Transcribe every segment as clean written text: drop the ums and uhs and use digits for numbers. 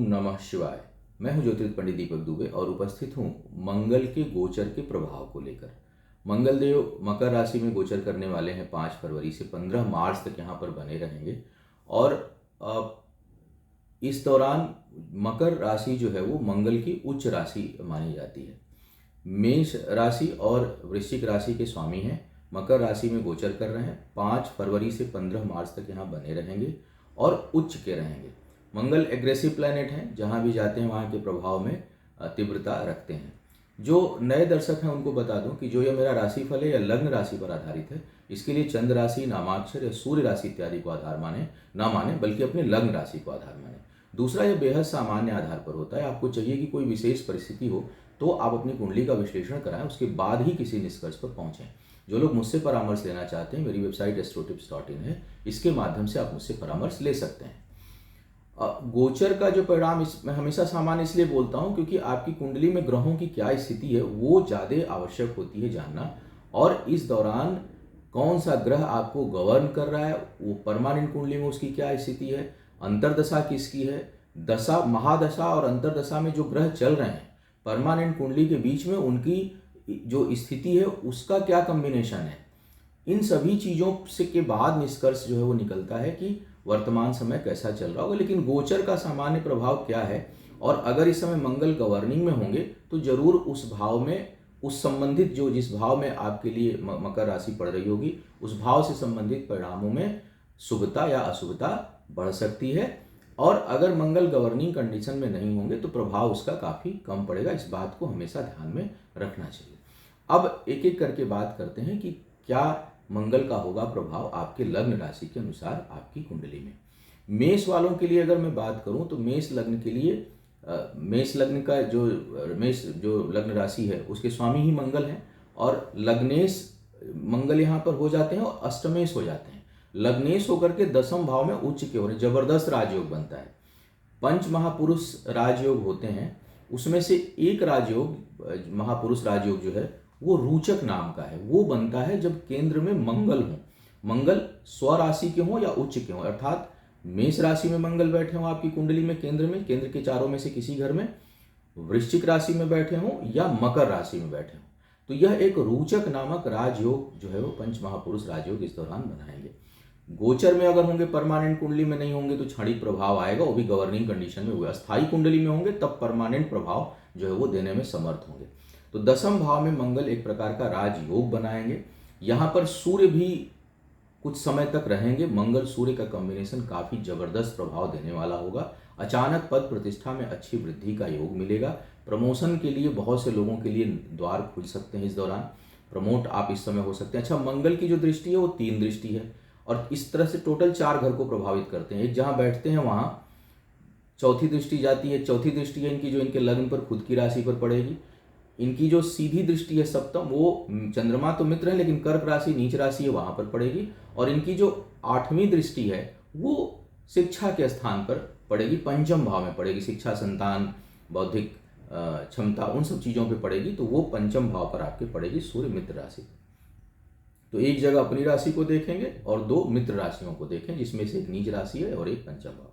नमः शिवाय। मैं हूं ज्योतिष पंडित दीपक दुबे और उपस्थित हूं मंगल के गोचर के प्रभाव को लेकर। मंगल देव मकर राशि में गोचर करने वाले हैं 5 फरवरी से 15 मार्च तक यहाँ पर बने रहेंगे। और इस दौरान मकर राशि जो है वो मंगल की उच्च राशि मानी जाती है। मेष राशि और वृश्चिक राशि के स्वामी हैं, मकर राशि में गोचर कर रहे हैं। 5 फरवरी से 15 मार्च तक यहाँ बने रहेंगे और उच्च के रहेंगे। मंगल एग्रेसिव प्लैनेट हैं, जहाँ भी जाते हैं वहाँ के प्रभाव में तीव्रता रखते हैं। जो नए दर्शक हैं उनको बता दूं कि जो यह मेरा राशिफल है या लग्न राशि पर आधारित है। इसके लिए चंद्र राशि, नामाक्षर या सूर्य राशि इत्यादि को आधार माने ना माने, बल्कि अपने लग्न राशि को आधार माने। दूसरा, यह बेहद सामान्य आधार पर होता है। आपको चाहिए कि कोई विशेष परिस्थिति हो तो आप अपनी कुंडली का विश्लेषण कराएं, उसके बाद ही किसी निष्कर्ष पर पहुंचें। जो लोग मुझसे परामर्श लेना चाहते हैं, मेरी वेबसाइट astrotips.in है, इसके माध्यम से आप मुझसे परामर्श ले सकते हैं। गोचर का जो परिणाम मैं हमेशा सामान्य इसलिए बोलता हूं क्योंकि आपकी कुंडली में ग्रहों की क्या स्थिति है वो ज़्यादा आवश्यक होती है जानना। और इस दौरान कौन सा ग्रह आपको गवर्न कर रहा है, वो परमानेंट कुंडली में उसकी क्या स्थिति है, अंतर्दशा किसकी है, दशा, महादशा और अंतर्दशा में जो ग्रह चल रहे हैं परमानेंट कुंडली के बीच में उनकी जो स्थिति है उसका क्या कॉम्बिनेशन है। इन सभी चीज़ों से के बाद निष्कर्ष जो है वो निकलता है कि वर्तमान समय कैसा चल रहा होगा। लेकिन गोचर का सामान्य प्रभाव क्या है, और अगर इस समय मंगल गवर्निंग में होंगे तो जरूर उस भाव में, उस संबंधित जो जिस भाव में आपके लिए मकर राशि पड़ रही होगी उस भाव से संबंधित परिणामों में शुभता या अशुभता बढ़ सकती है। और अगर मंगल गवर्निंग कंडीशन में नहीं होंगे तो प्रभाव उसका काफ़ी कम पड़ेगा। इस बात को हमेशा ध्यान में रखना चाहिए। अब एक एक करके बात करते हैं कि क्या मंगल का होगा प्रभाव आपके लग्न राशि के अनुसार आपकी कुंडली में। मेष वालों के लिए अगर मैं बात करूं तो मेष लग्न के लिए मेष लग्न का मेष जो लग्न राशि है उसके स्वामी ही मंगल हैं, और लग्नेश मंगल यहाँ पर हो जाते हैं और अष्टमेश हो जाते हैं। लग्नेश होकर के 10वें भाव में उच्च के हो रहे, जबरदस्त राजयोग बनता है। पंच महापुरुष राजयोग होते हैं, उसमें से एक राजयोग, महापुरुष राजयोग जो है वो रोचक नाम का है। वो बनता है जब केंद्र में मंगल हो, मंगल स्वराशि के हों या उच्च के हों, अर्थात मेष राशि में मंगल बैठे हों आपकी कुंडली में, केंद्र के चारों में से किसी घर में, वृश्चिक राशि में बैठे हों या मकर राशि में बैठे हों, तो यह एक रोचक नामक राजयोग जो है वो पंच महापुरुष राजयोग इस दौरान बनाएंगे। गोचर में अगर होंगे, परमानेंट कुंडली में नहीं होंगे तो क्षणिक प्रभाव आएगा, वो भी गवर्निंग कंडीशन में हुआ। अस्थायी कुंडली में होंगे तब परमानेंट प्रभाव जो है वो देने में समर्थ होंगे। तो 10वें भाव में मंगल एक प्रकार का राजयोग बनाएंगे। यहाँ पर सूर्य भी कुछ समय तक रहेंगे। मंगल सूर्य का कॉम्बिनेशन काफ़ी जबरदस्त प्रभाव देने वाला होगा। अचानक पद प्रतिष्ठा में अच्छी वृद्धि का योग मिलेगा। प्रमोशन के लिए बहुत से लोगों के लिए द्वार खुल सकते हैं इस दौरान, प्रमोट आप इस समय हो सकते हैं। अच्छा, मंगल की जो दृष्टि है वो 3 दृष्टि है और इस तरह से टोटल 4 घर को प्रभावित करते हैं। एक जहाँ बैठते हैं वहाँ चौथी दृष्टि जाती है। चौथी दृष्टि है इनकी जो इनके लग्न पर खुद की राशि पर पड़ेगी। इनकी जो सीधी दृष्टि है सप्तम, वो चंद्रमा तो मित्र है लेकिन कर्क राशि नीच राशि है, वहाँ पर पड़ेगी। और इनकी जो 8वीं दृष्टि है वो शिक्षा के स्थान पर पड़ेगी, पंचम भाव में पड़ेगी। शिक्षा, संतान, बौद्धिक क्षमता, उन सब चीज़ों पे पड़ेगी, तो वो पंचम भाव पर आपके पड़ेगी सूर्य मित्र राशि। तो एक जगह अपनी राशि को देखेंगे और 2 मित्र राशियों को देखें, जिसमें से एक नीच राशि है और एक पंचम भाव।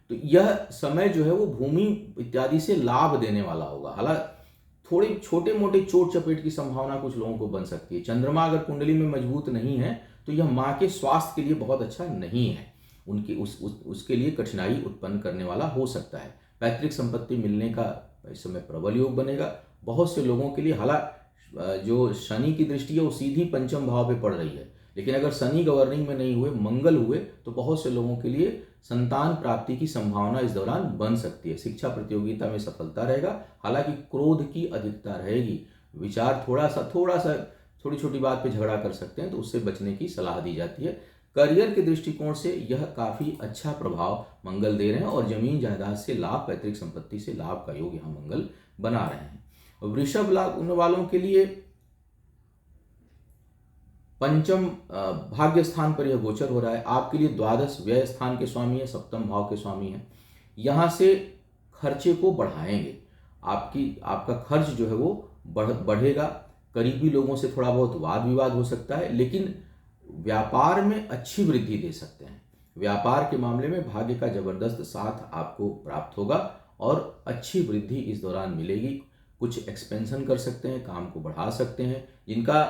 तो यह समय जो है वो भूमि इत्यादि से लाभ देने वाला होगा। हालांकि थोड़े छोटे मोटे चोट चपेट की संभावना कुछ लोगों को बन सकती है। चंद्रमा अगर कुंडली में मजबूत नहीं है तो यह माँ के स्वास्थ्य के लिए बहुत अच्छा नहीं है, उनकी उसके लिए कठिनाई उत्पन्न करने वाला हो सकता है। पैतृक संपत्ति मिलने का इस समय प्रबल योग बनेगा बहुत से लोगों के लिए। हालांकि जो शनि की दृष्टि है वो सीधी पंचम भाव पे पड़ रही है, लेकिन अगर शनि गवर्निंग में नहीं हुए, मंगल हुए, तो बहुत से लोगों के लिए संतान प्राप्ति की संभावना इस दौरान बन सकती है। शिक्षा प्रतियोगिता में सफलता रहेगा, हालांकि क्रोध की अधिकता रहेगी। विचार थोड़ा सा छोटी छोटी बात पे झगड़ा कर सकते हैं, तो उससे बचने की सलाह दी जाती है। करियर के दृष्टिकोण से यह काफ़ी अच्छा प्रभाव मंगल दे रहे हैं और जमीन जायदाद से लाभ, पैतृक संपत्ति से लाभ का योग यहाँ मंगल बना रहे हैं। वृषभ लग्न वालों के लिए पंचम भाग्य स्थान पर यह गोचर हो रहा है। आपके लिए द्वादश व्यय स्थान के स्वामी है, सप्तम भाव के स्वामी है। यहाँ से खर्चे को बढ़ाएंगे, आपका खर्च जो है वो बढ़ेगा। करीबी लोगों से थोड़ा बहुत वाद विवाद हो सकता है, लेकिन व्यापार में अच्छी वृद्धि दे सकते हैं। व्यापार के मामले में भाग्य का जबरदस्त साथ आपको प्राप्त होगा और अच्छी वृद्धि इस दौरान मिलेगी। कुछ एक्सपेंशन कर सकते हैं, काम को बढ़ा सकते हैं। जिनका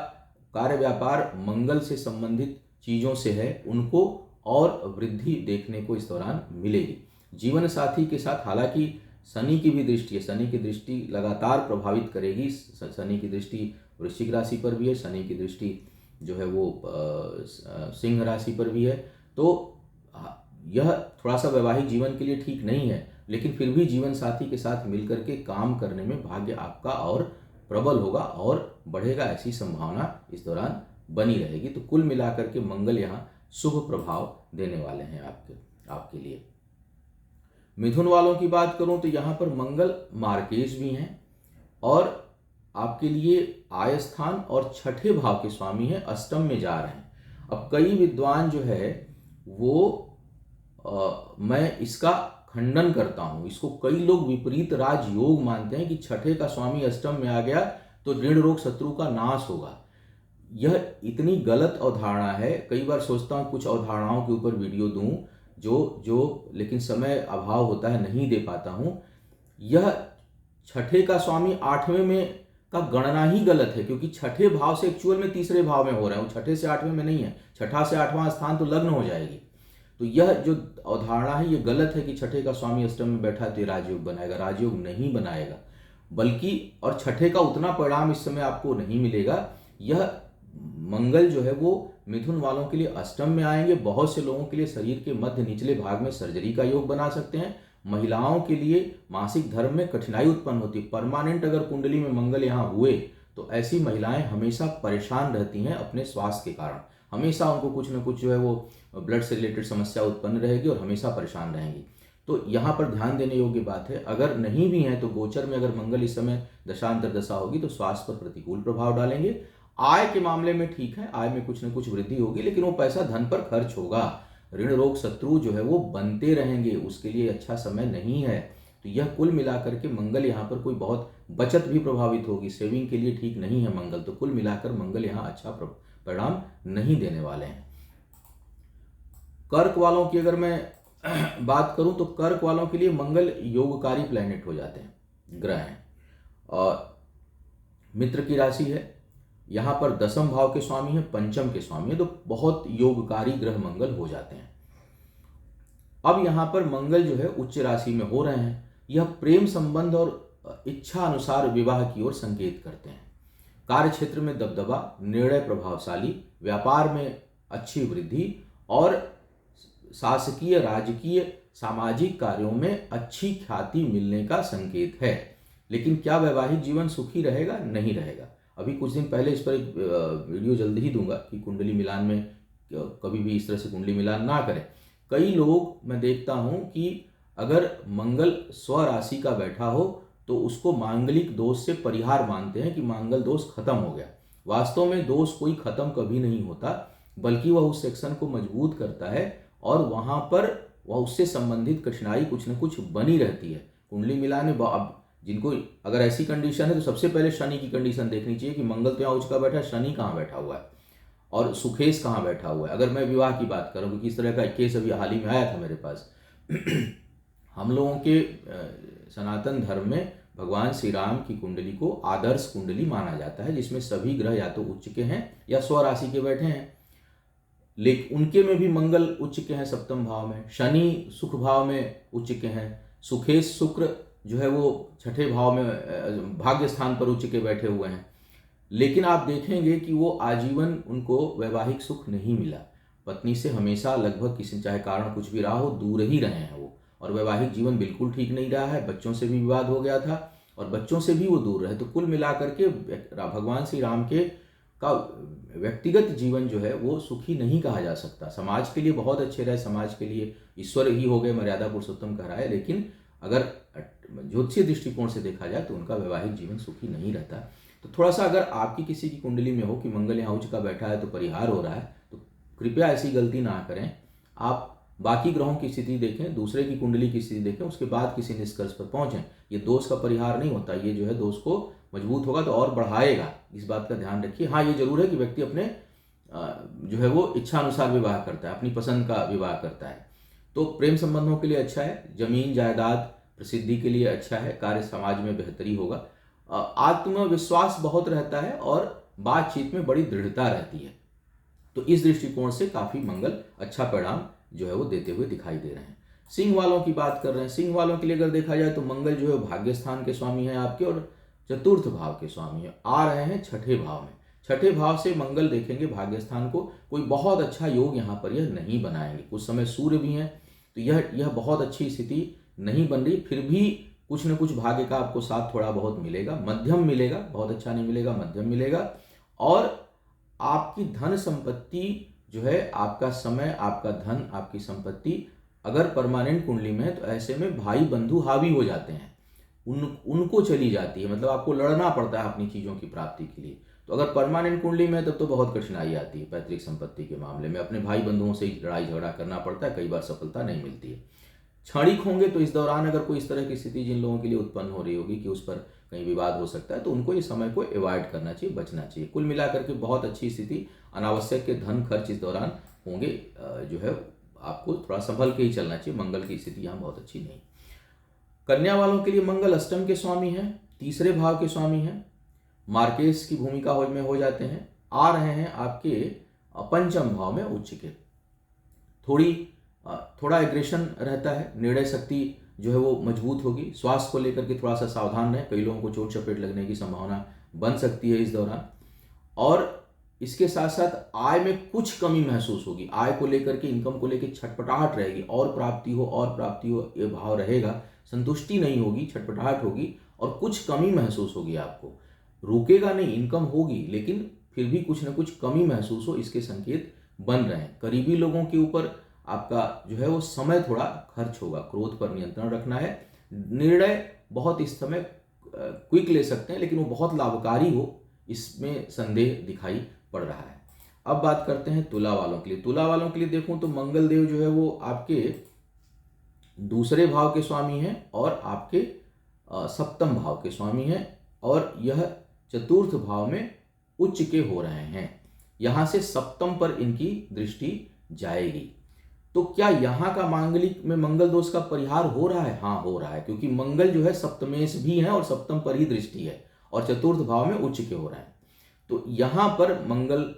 कार्य व्यापार मंगल से संबंधित चीज़ों से है उनको और वृद्धि देखने को इस दौरान मिलेगी। जीवन साथी के साथ, हालांकि शनि की भी दृष्टि है, शनि की दृष्टि लगातार प्रभावित करेगी। शनि की दृष्टि वृश्चिक राशि पर भी है, शनि की दृष्टि जो है वो सिंह राशि पर भी है। तो यह थोड़ा सा वैवाहिक जीवन के लिए ठीक नहीं है, लेकिन फिर भी जीवन साथी के साथ मिलकर के काम करने में भाग्य आपका और प्रबल होगा और बढ़ेगा, ऐसी संभावना इस दौरान बनी रहेगी। तो कुल मिलाकर के मंगल यहाँ शुभ प्रभाव देने वाले हैं आपके लिए। मिथुन वालों की बात करूं तो यहाँ पर मंगल मार्केश भी हैं और आपके लिए आय स्थान और छठे भाव के स्वामी हैं, अष्टम में जा रहे हैं। अब कई विद्वान जो है वो मैं इसका खंडन करता हूं, इसको कई लोग विपरीत राजयोग मानते हैं कि छठे का स्वामी अष्टम में आ गया तो ऋण रोग शत्रु का नाश होगा। यह इतनी गलत अवधारणा है। कई बार सोचता हूं कुछ अवधारणाओं के ऊपर वीडियो दूं जो लेकिन समय अभाव होता है, नहीं दे पाता हूं। यह छठे का स्वामी आठवें में का गणना ही गलत है, क्योंकि छठे भाव से एक्चुअल में तीसरे भाव में हो रहा है, वो छठे से आठवें में नहीं है। छठा से आठवां स्थान तो लग्न हो जाएगी। तो यह जो अवधारणा है ये गलत है कि छठे का स्वामी अष्टम में बैठा है तो ये राजयोग बनाएगा। राजयोग नहीं बनाएगा, बल्कि और छठे का उतना परिणाम इस समय आपको नहीं मिलेगा। यह मंगल जो है वो मिथुन वालों के लिए अष्टम में आएंगे। बहुत से लोगों के लिए शरीर के मध्य निचले भाग में सर्जरी का योग बना सकते हैं। महिलाओं के लिए मासिक धर्म में कठिनाई उत्पन्न होती है। परमानेंट अगर कुंडली में मंगल यहाँ हुए तो ऐसी महिलाएं हमेशा परेशान रहती हैं अपने स्वास्थ्य के कारण। हमेशा उनको कुछ न कुछ जो है वो ब्लड से रिलेटेड समस्या उत्पन्न रहेगी और हमेशा परेशान रहेंगी। तो यहाँ पर ध्यान देने योग्य बात है। अगर नहीं भी है तो गोचर में अगर मंगल इस समय दशांतर दशा होगी तो स्वास्थ्य पर प्रतिकूल प्रभाव डालेंगे। आय के मामले में ठीक है, आय में कुछ न कुछ वृद्धि होगी, लेकिन वो पैसा धन पर खर्च होगा। ऋण रोग शत्रु जो है वो बनते रहेंगे, उसके लिए अच्छा समय नहीं है। तो यह कुल मिलाकर के मंगल यहाँ पर कोई बहुत बचत भी प्रभावित होगी, सेविंग के लिए ठीक नहीं है मंगल। तो कुल मिलाकर मंगल यहाँ अच्छा परिणाम नहीं देने वाले हैं। कर्क वालों की अगर मैं बात करूं तो कर्क वालों के लिए मंगल योगकारी प्लैनेट हो जाते हैं, ग्रह हैं, और मित्र की राशि है। यहाँ पर दसम भाव के स्वामी है, पंचम के स्वामी है, तो बहुत योगकारी ग्रह मंगल हो जाते हैं। अब यहाँ पर मंगल जो है उच्च राशि में हो रहे हैं। यह प्रेम संबंध और इच्छा अनुसार विवाह की ओर संकेत करते हैं। कार्य क्षेत्र में दबदबा, निर्णय प्रभावशाली, व्यापार में अच्छी वृद्धि और शासकीय, राजकीय, सामाजिक कार्यों में अच्छी ख्याति मिलने का संकेत है। लेकिन क्या वैवाहिक जीवन सुखी रहेगा? नहीं रहेगा। अभी कुछ दिन पहले इस पर एक वीडियो जल्दी ही दूंगा कि कुंडली मिलान में कभी भी इस तरह से कुंडली मिलान ना करें। कई लोग मैं देखता हूं कि अगर मंगल स्वराशि का बैठा हो तो उसको मांगलिक दोष से परिहार मानते हैं कि मांगल दोष खत्म हो गया। वास्तव में दोष कोई खत्म कभी नहीं होता, बल्कि वह उस सेक्शन को मजबूत करता है और वहां पर वह उससे संबंधित कठिनाई कुछ न कुछ बनी रहती है। कुंडली मिलान में अब जिनको अगर ऐसी कंडीशन है तो सबसे पहले शनि की कंडीशन देखनी चाहिए कि मंगल तो यहाँ उच्च का बैठा है, शनि कहाँ बैठा हुआ है और सुखेश कहाँ बैठा हुआ है। अगर मैं विवाह की बात करूँ, क्योंकि इस तरह का केस अभी हाल ही में आया था मेरे पास। हम लोगों के सनातन धर्म में भगवान श्री राम की कुंडली को आदर्श कुंडली माना जाता है, जिसमें सभी ग्रह या तो उच्च के हैं या स्वराशि के बैठे हैं। लेकिन उनके में भी मंगल उच्च के हैं सप्तम भाव में, शनि सुख भाव में उच्च के हैं, सुखेश शुक्र जो है वो छठे भाव में भाग्य स्थान पर उच्च के बैठे हुए हैं। लेकिन आप देखेंगे कि वो आजीवन उनको वैवाहिक सुख नहीं मिला। पत्नी से हमेशा लगभग किसी चाहे कारण कुछ भी रहा हो दूर ही रहे हैं वो, और वैवाहिक जीवन बिल्कुल ठीक नहीं रहा है। बच्चों से भी विवाद हो गया था और बच्चों से भी वो दूर रहे। तो कुल मिलाकर के भगवान श्री राम के का व्यक्तिगत जीवन जो है वो सुखी नहीं कहा जा सकता। समाज के लिए बहुत अच्छे रहे, समाज के लिए ईश्वर ही हो गए, मर्यादा पुरुषोत्तम कह रहा है, लेकिन अगर ज्योतिषीय दृष्टिकोण से देखा जाए तो उनका वैवाहिक जीवन सुखी नहीं रहता। तो थोड़ा सा अगर आपकी किसी की कुंडली में हो कि मंगल यहाँ उच्च का बैठा है तो परिहार हो रहा है, तो कृपया ऐसी गलती ना करें। आप बाकी ग्रहों की स्थिति देखें, दूसरे की कुंडली की स्थिति देखें, उसके बाद किसी निष्कर्ष पर पहुंचें। ये दोष का परिहार नहीं होता, ये जो है दोष को मजबूत होगा तो और बढ़ाएगा। इस बात का ध्यान रखिए। हाँ, ये जरूर है कि व्यक्ति अपने जो है वो इच्छा अनुसार विवाह करता है, अपनी पसंद का विवाह करता है। तो प्रेम संबंधों के लिए अच्छा है, जमीन जायदाद प्रसिद्धि के लिए अच्छा है, कार्य समाज में बेहतरी होगा, आत्मविश्वास बहुत रहता है और बातचीत में बड़ी दृढ़ता रहती है। तो इस दृष्टिकोण से काफी मंगल अच्छा परिणाम जो है वो देते हुए दिखाई दे रहे हैं। सिंह वालों की बात कर रहे हैं, सिंह वालों के लिए अगर देखा जाए तो मंगल जो है भाग्य स्थान के स्वामी है आपके और चतुर्थ भाव के स्वामी है, आ रहे हैं छठे भाव में। छठे भाव से मंगल देखेंगे भाग्य स्थान को, कोई बहुत अच्छा योग यहाँ पर यह नहीं बनाएंगे। कुछ समय सूर्य भी हैं तो यह बहुत अच्छी स्थिति नहीं बन रही, फिर भी कुछ न कुछ भाग्य का आपको साथ थोड़ा बहुत मिलेगा, मध्यम मिलेगा, बहुत अच्छा नहीं मिलेगा, मध्यम मिलेगा। और आपकी धन संपत्ति जो है, आपका समय, आपका धन, आपकी संपत्ति अगर परमानेंट कुंडली में है तो ऐसे में भाई बंधु हावी हो जाते हैं, उनको चली जाती है, मतलब आपको लड़ना पड़ता है अपनी चीज़ों की प्राप्ति के लिए। तो अगर परमानेंट कुंडली में है तब तो बहुत कठिनाई आती है। पैतृक संपत्ति के मामले में अपने भाई बंधुओं से लड़ाई झगड़ा करना पड़ता है, कई बार सफलता नहीं मिलती है। क्षणिक होंगे तो इस दौरान अगर कोई इस तरह की स्थिति जिन लोगों के लिए उत्पन्न हो रही होगी कि उस पर कहीं विवाद हो सकता है, तो उनको इस समय को अवॉइड करना चाहिए, बचना चाहिए। कुल मिलाकर के बहुत अच्छी स्थिति, अनावश्यक के धन खर्च इस दौरान होंगे, जो है आपको थोड़ा संभल के ही चलना चाहिए। मंगल की स्थिति यहाँ बहुत अच्छी नहीं। कन्या वालों के लिए मंगल अष्टम के स्वामी हैं, तीसरे भाव के स्वामी हैं, मार्केस की भूमिका में हो जाते हैं, आ रहे हैं आपके पंचम भाव में उच्च के। थोड़ा एग्रेशन रहता है, निर्णय शक्ति जो है वो मजबूत होगी। स्वास्थ्य को लेकर के थोड़ा सा सावधान रहें, कई लोगों को चोट चपेट लगने की संभावना बन सकती है इस दौरान। और इसके साथ साथ आय में कुछ कमी महसूस होगी, आय को लेकर के, इनकम को लेकर छटपटाहट रहेगी, और प्राप्ति हो ये भाव रहेगा, संतुष्टि नहीं होगी, छटपटाहट होगी और कुछ कमी महसूस होगी आपको। रुकेगा नहीं, इनकम होगी, लेकिन फिर भी कुछ न कुछ कमी महसूस हो, इसके संकेत बन रहे हैं। करीबी लोगों के ऊपर आपका जो है वो समय थोड़ा खर्च होगा, क्रोध पर नियंत्रण रखना है। निर्णय बहुत इस समय क्विक ले सकते हैं, लेकिन वो बहुत लाभकारी हो इसमें संदेह दिखाई पड़ रहा है। अब बात करते हैं तुला वालों के लिए। तुला वालों के लिए देखूं तो मंगल देव जो है वो आपके दूसरे भाव के स्वामी हैं और आपके सप्तम भाव के स्वामी हैं, और यह चतुर्थ भाव में उच्च के हो रहे हैं। यहां से सप्तम पर इनकी दृष्टि जाएगी। तो क्या यहाँ का मांगलिक में मंगल दोष का परिहार हो रहा है? हाँ, हो रहा है, क्योंकि मंगल जो है सप्तमेश भी है और सप्तम पर ही दृष्टि है और चतुर्थ भाव में उच्च के हो रहे हैं। तो यहाँ पर मंगल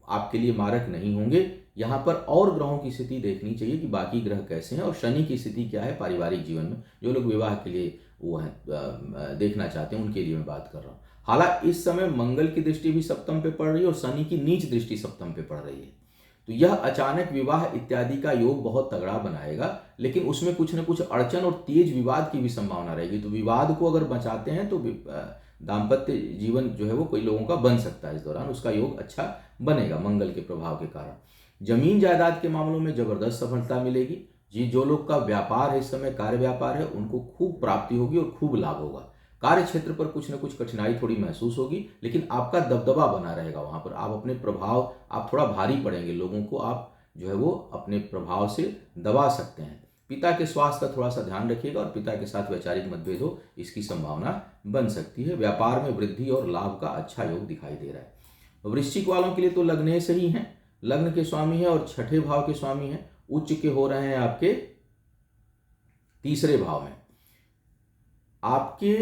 आपके लिए मारक नहीं होंगे। यहाँ पर और ग्रहों की स्थिति देखनी चाहिए कि बाकी ग्रह कैसे हैं और शनि की स्थिति क्या है पारिवारिक जीवन में। जो लोग विवाह के लिए वो है देखना चाहते हैं, उनके लिए मैं बात कर रहा हूँ। हालांकि इस समय मंगल की दृष्टि भी सप्तम पे पड़ रही है और शनि की नीच दृष्टि सप्तम पे पड़ रही है। तो यह अचानक विवाह इत्यादि का योग बहुत तगड़ा बनाएगा, लेकिन उसमें कुछ न कुछ अड़चन और तेज विवाद की भी संभावना रहेगी। तो विवाद को अगर बचाते हैं तो दाम्पत्य जीवन जो है वो कई लोगों का बन सकता है इस दौरान, उसका योग अच्छा बनेगा मंगल के प्रभाव के कारण। जमीन जायदाद के मामलों में जबरदस्त सफलता मिलेगी जी। जो लोग का व्यापार है इस समय, कार्य व्यापार है, उनको खूब प्राप्ति होगी और खूब लाभ होगा। कार्य क्षेत्र पर कुछ न कुछ कठिनाई थोड़ी महसूस होगी, लेकिन आपका दबदबा बना रहेगा वहां पर। आप अपने प्रभाव, आप थोड़ा भारी पड़ेंगे, लोगों को आप जो है वो अपने प्रभाव से दबा सकते हैं। पिता के स्वास्थ्य का थोड़ा सा ध्यान रखिएगा और पिता के साथ वैचारिक मतभेद हो, इसकी संभावना बन सकती है। व्यापार में वृद्धि और लाभ का अच्छा योग दिखाई दे रहा है। वृश्चिक वालों के लिए तो लग्न से ही हैं, लग्न के स्वामी है और छठे भाव के स्वामी है, उच्च के हो रहे हैं आपके तीसरे भाव में। आपके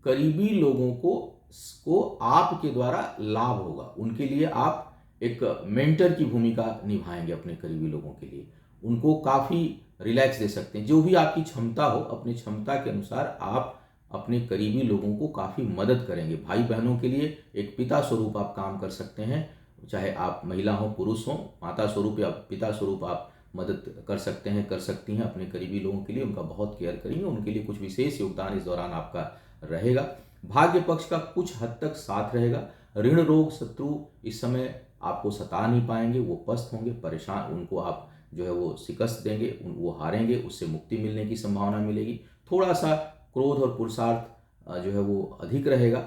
करीबी लोगों को आपके द्वारा लाभ होगा, उनके लिए आप एक मेंटर की भूमिका निभाएंगे अपने करीबी लोगों के लिए। उनको काफ़ी रिलैक्स दे सकते हैं। जो भी आपकी क्षमता हो, अपनी क्षमता के अनुसार आप अपने करीबी लोगों को काफ़ी मदद करेंगे। भाई बहनों के लिए एक पिता स्वरूप आप काम कर सकते हैं, चाहे आप महिला हो पुरुष हो, माता स्वरूप या पिता स्वरूप आप मदद कर सकते हैं, कर सकती हैं अपने करीबी लोगों के लिए। उनका बहुत केयर करेंगे, उनके लिए कुछ विशेष योगदान इस दौरान आपका रहेगा। भाग्य पक्ष का कुछ हद तक साथ रहेगा। ऋण रोग शत्रु इस समय आपको सता नहीं पाएंगे, वो पस्त होंगे, परेशान, उनको आप जो है वो शिकस्त देंगे, वो हारेंगे, उससे मुक्ति मिलने की संभावना मिलेगी। थोड़ा सा क्रोध और पुरुषार्थ जो है वो अधिक रहेगा।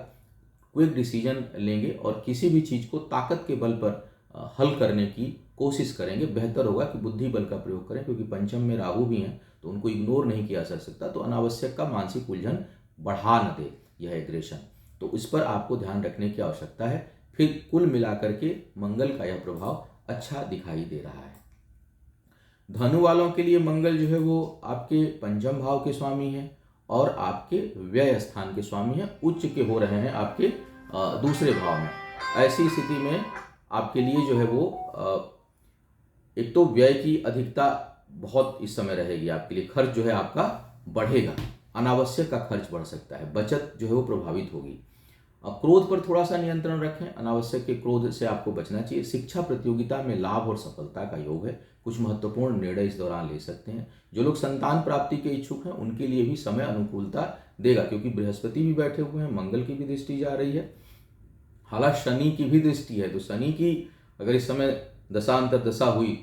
क्विक डिसीजन लेंगे और किसी भी चीज़ को ताकत के बल पर हल करने की कोशिश करेंगे। बेहतर होगा कि बुद्धि बल का प्रयोग करें, क्योंकि पंचम में राहु भी हैं तो उनको इग्नोर नहीं किया जा सकता। तो अनावश्यक का मानसिक उलझन बढ़ा न दे यह एग्रेशन, तो इस पर आपको ध्यान रखने की आवश्यकता है। फिर कुल मिलाकर के मंगल का यह प्रभाव अच्छा दिखाई दे रहा है। धनु वालों के लिए मंगल जो है वो आपके पंचम भाव के स्वामी है और आपके व्यय स्थान के स्वामी है, उच्च के हो रहे हैं आपके दूसरे भाव में। ऐसी स्थिति में आपके लिए जो है वो एक तो व्यय की अधिकता बहुत इस समय रहेगी आपके लिए, खर्च जो है आपका बढ़ेगा, अनावश्यक का खर्च बढ़ सकता है, बचत जो है वो प्रभावित होगी। क्रोध पर थोड़ा सा नियंत्रण रखें, अनावश्यक के क्रोध से आपको बचना चाहिए। शिक्षा प्रतियोगिता में लाभ और सफलता का योग है, कुछ महत्वपूर्ण निर्णय इस दौरान ले सकते हैं। जो लोग संतान प्राप्ति के इच्छुक हैं उनके लिए भी समय अनुकूलता देगा, क्योंकि बृहस्पति भी बैठे हुए हैं, मंगल की भी दृष्टि जा रही है, हालांकि शनि की भी दृष्टि है। तो शनि की अगर इस समय दशांतर दशा हुई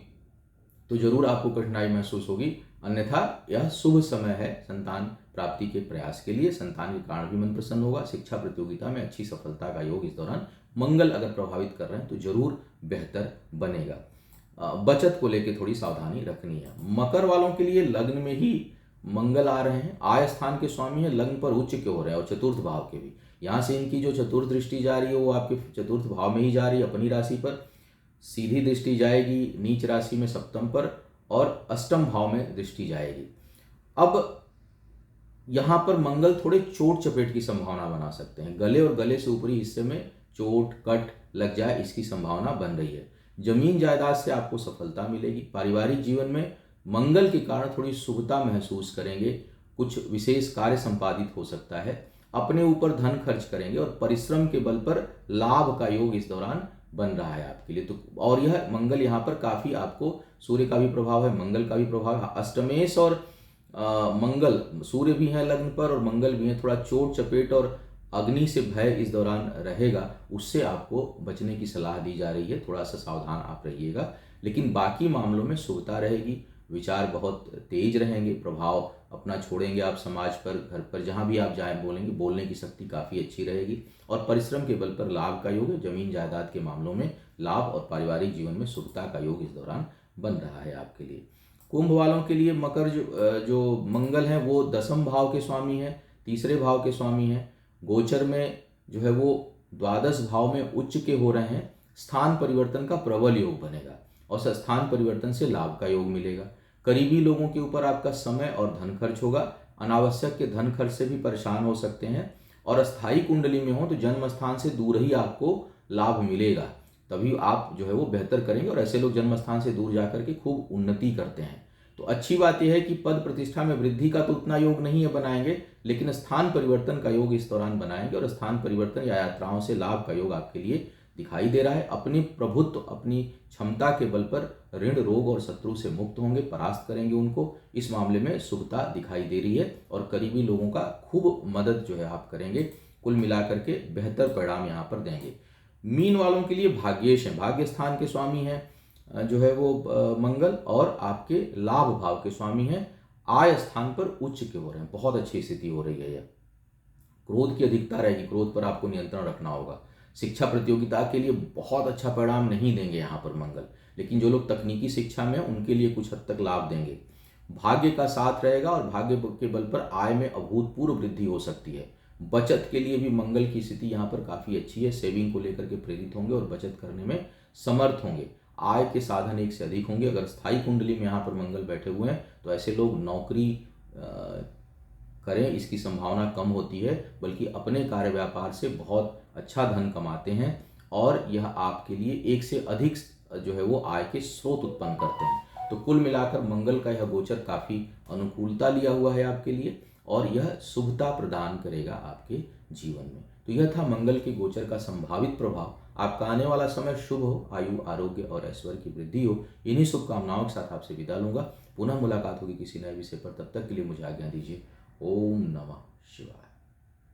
तो जरूर आपको कठिनाई महसूस होगी, अन्यथा यह शुभ समय है संतान प्राप्ति के प्रयास के लिए। संतान के कारण भी मन प्रसन्न होगा। शिक्षा प्रतियोगिता में अच्छी सफलता का योग इस दौरान मंगल अगर प्रभावित कर रहे हैं तो जरूर बेहतर बनेगा। बचत को लेकर थोड़ी सावधानी रखनी है। मकर वालों के लिए लग्न में ही मंगल आ रहे हैं, आय स्थान के स्वामी है, लग्न पर उच्च के हो रहे हैं और चतुर्थ भाव के भी। यहाँ से इनकी जो चतुर्थ दृष्टि जा रही है वो आपके चतुर्थ भाव में ही जा रही है, अपनी राशि पर सीधी दृष्टि जाएगी, नीच राशि में सप्तम पर और अष्टम भाव में दृष्टि जाएगी। अब यहाँ पर मंगल थोड़े चोट चपेट की संभावना बना सकते हैं, गले और गले से ऊपरी हिस्से में चोट कट लग जाए इसकी संभावना बन रही है। जमीन जायदाद से आपको सफलता मिलेगी। पारिवारिक जीवन में मंगल के कारण थोड़ी शुभता महसूस करेंगे, कुछ विशेष कार्य संपादित हो सकता है, अपने ऊपर धन खर्च करेंगे और परिश्रम के बल पर लाभ का योग इस दौरान बन रहा है आपके लिए। तो और यह मंगल यहाँ पर काफी आपको सूर्य का भी प्रभाव है, मंगल का भी प्रभाव है, अष्टमेश और मंगल, सूर्य भी है लग्न पर और मंगल भी है। थोड़ा चोट चपेट और अग्नि से भय इस दौरान रहेगा, उससे आपको बचने की सलाह दी जा रही है, थोड़ा सा सावधान आप रहिएगा। लेकिन बाकी मामलों में शुभता रहेगी, विचार बहुत तेज रहेंगे, प्रभाव अपना छोड़ेंगे आप समाज पर, घर पर, जहाँ भी आप जाएं बोलेंगे, बोलने की शक्ति काफ़ी अच्छी रहेगी और परिश्रम के बल पर लाभ का योग है। जमीन जायदाद के मामलों में लाभ और पारिवारिक जीवन में शुभता का योग इस दौरान बन रहा है आपके लिए। कुंभ वालों के लिए मकर जो मंगल है वो दसम भाव के स्वामी है, तीसरे भाव के स्वामी है, गोचर में जो है वो द्वादश भाव में उच्च के हो रहे हैं। स्थान परिवर्तन का प्रबल योग बनेगा और स्थान परिवर्तन से लाभ का योग मिलेगा। करीबी लोगों के ऊपर आपका समय और धन खर्च होगा, अनावश्यक के धन खर्च से भी परेशान हो सकते हैं और अस्थायी कुंडली में हो तो जन्म स्थान से दूर ही आपको लाभ मिलेगा, तभी आप जो है वो बेहतर करेंगे और ऐसे लोग जन्म स्थान से दूर जाकर के खूब उन्नति करते हैं। तो अच्छी बात यह है कि पद प्रतिष्ठा में वृद्धि का तो उतना योग नहीं है बनाएंगे, लेकिन स्थान परिवर्तन का योग इस दौरान बनाएंगे और स्थान परिवर्तन या यात्राओं से लाभ का योग आपके लिए दिखाई दे रहा है। अपनी प्रभुत्व, अपनी क्षमता के बल पर ऋण रोग और शत्रु से मुक्त होंगे, परास्त करेंगे उनको, इस मामले में शुभता दिखाई दे रही है और करीबी लोगों का खूब मदद जो है आप करेंगे। कुल मिलाकर के बेहतर परिणाम यहाँ पर देंगे। मीन वालों के लिए भाग्येश है, भाग्य स्थान के स्वामी है जो है वो मंगल और आपके लाभ भाव के स्वामी है, आय स्थान पर उच्च के हो रहे हैं, बहुत अच्छी स्थिति हो रही है यह। क्रोध की अधिकता रहेगी, क्रोध पर आपको नियंत्रण रखना होगा। शिक्षा प्रतियोगिता के लिए बहुत अच्छा परिणाम नहीं देंगे यहाँ पर मंगल, लेकिन जो लोग तकनीकी शिक्षा में उनके लिए कुछ हद तक लाभ देंगे। भाग्य का साथ रहेगा और भाग्य के बल पर आय में अभूतपूर्व वृद्धि हो सकती है। बचत के लिए भी मंगल की स्थिति यहाँ पर काफ़ी अच्छी है, सेविंग को लेकर के प्रेरित होंगे और बचत करने में समर्थ होंगे। आय के साधन एक से अधिक होंगे। अगर स्थायी कुंडली में यहाँ पर मंगल बैठे हुए हैं तो ऐसे लोग नौकरी करें इसकी संभावना कम होती है, बल्कि अपने कार्य व्यापार से बहुत अच्छा धन कमाते हैं और यह आपके लिए एक से अधिक जो है वो आय के स्रोत उत्पन्न करते हैं। तो कुल मिलाकर मंगल का यह गोचर काफ़ी अनुकूलता लिया हुआ है आपके लिए और यह शुभता प्रदान करेगा आपके जीवन में। तो यह था मंगल के गोचर का संभावित प्रभाव। आपका आने वाला समय शुभ हो, आयु आरोग्य और ऐश्वर्य की वृद्धि हो। इन्हीं शुभकामनाओं के साथ आपसे विदा लूंगा। पुनः मुलाकात होगी किसी नए विषय पर, तब तक के लिए मुझे आज्ञा दीजिए। ओम नमः शिवाय।